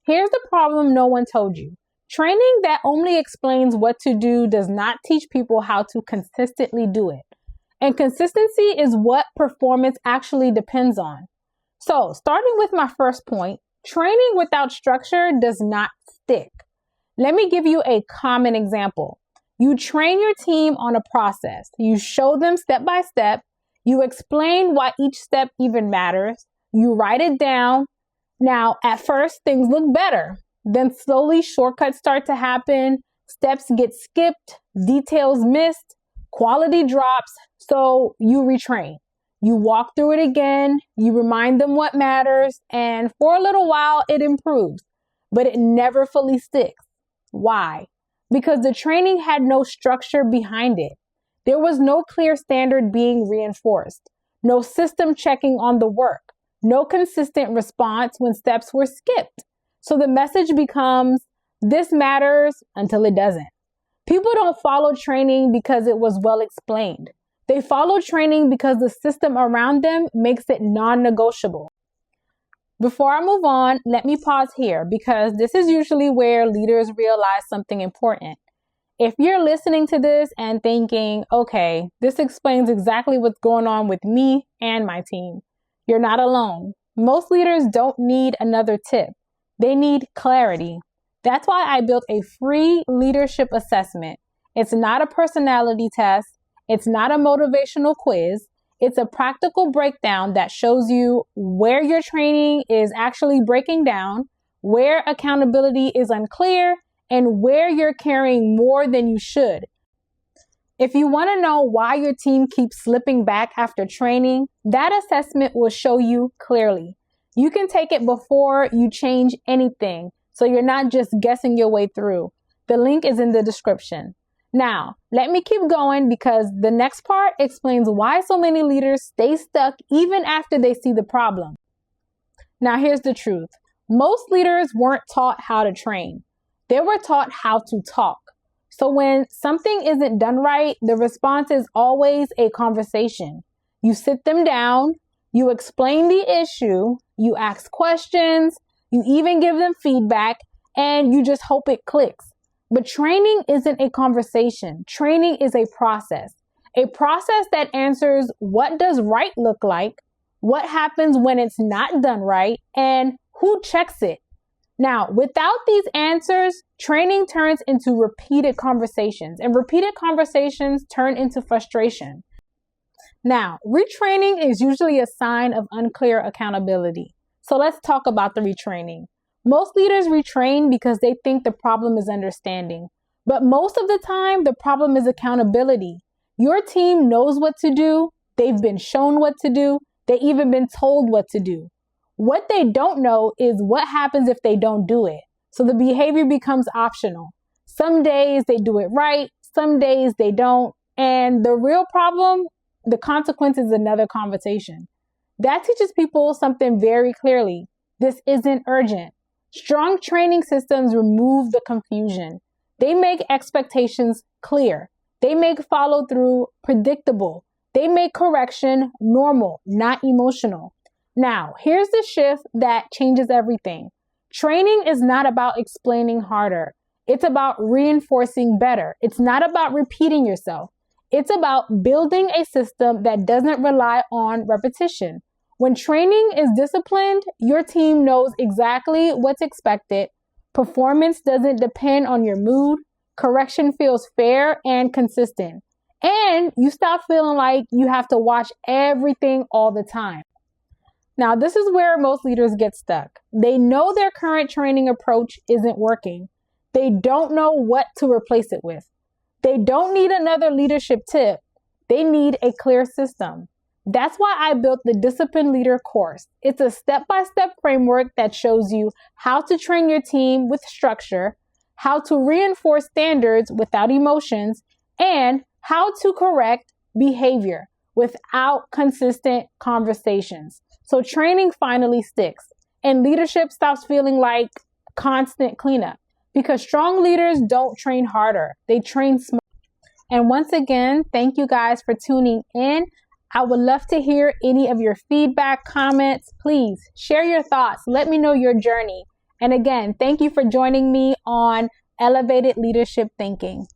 Here's the problem no one told you. Training that only explains what to do does not teach people how to consistently do it. And consistency is what performance actually depends on. So, starting with my first point, training without structure does not stick. Let me give you a common example. You train your team on a process. You show them step by step. You explain why each step even matters. You write it down. Now, at first, things look better. Then slowly, shortcuts start to happen. Steps get skipped. Details missed. Quality drops. So you retrain. You walk through it again. You remind them what matters. And for a little while, it improves. But it never fully sticks. Why? Because the training had no structure behind it. There was no clear standard being reinforced. No system checking on the work. No consistent response when steps were skipped. So the message becomes, this matters until it doesn't. People don't follow training because it was well explained. They follow training because the system around them makes it non-negotiable. Before I move on, let me pause here because this is usually where leaders realize something important. If you're listening to this and thinking, okay, this explains exactly what's going on with me and my team, you're not alone. Most leaders don't need another tip. They need clarity. That's why I built a free leadership assessment. It's not a personality test. It's not a motivational quiz. It's a practical breakdown that shows you where your training is actually breaking down, where accountability is unclear, and where you're carrying more than you should. If you want to know why your team keeps slipping back after training, that assessment will show you clearly. You can take it before you change anything, so you're not just guessing your way through. The link is in the description. Now, let me keep going because the next part explains why so many leaders stay stuck even after they see the problem. Now, here's the truth. Most leaders weren't taught how to train. They were taught how to talk. So when something isn't done right, the response is always a conversation. You sit them down, you explain the issue, you ask questions, you even give them feedback, and you just hope it clicks. But training isn't a conversation. Training is a process that answers what does right look like, what happens when it's not done right, and who checks it. Now, without these answers, training turns into repeated conversations, and repeated conversations turn into frustration. Now, retraining is usually a sign of unclear accountability. So let's talk about the retraining. Most leaders retrain because they think the problem is understanding. But most of the time, the problem is accountability. Your team knows what to do. They've been shown what to do. They've even been told what to do. What they don't know is what happens if they don't do it. So the behavior becomes optional. Some days they do it right. Some days they don't. And the real problem, the consequence is another conversation. That teaches people something very clearly. This isn't urgent. Strong training systems remove the confusion. They make expectations clear. They make follow-through predictable. They make correction normal, not emotional. Now, here's the shift that changes everything. Training is not about explaining harder. It's about reinforcing better. It's not about repeating yourself. It's about building a system that doesn't rely on repetition. When training is disciplined, your team knows exactly what's expected. Performance doesn't depend on your mood. Correction feels fair and consistent. And you stop feeling like you have to watch everything all the time. Now, this is where most leaders get stuck. They know their current training approach isn't working. They don't know what to replace it with. They don't need another leadership tip. They need a clear system. That's why I built the Disciplined Leader course. It's a step-by-step framework that shows you how to train your team with structure, how to reinforce standards without emotions, and how to correct behavior without consistent conversations. So training finally sticks and leadership stops feeling like constant cleanup because strong leaders don't train harder. They train smarter. And once again, thank you guys for tuning in. I would love to hear any of your feedback, comments. Please share your thoughts. Let me know your journey. And again, thank you for joining me on Elevated Leadership Thinking.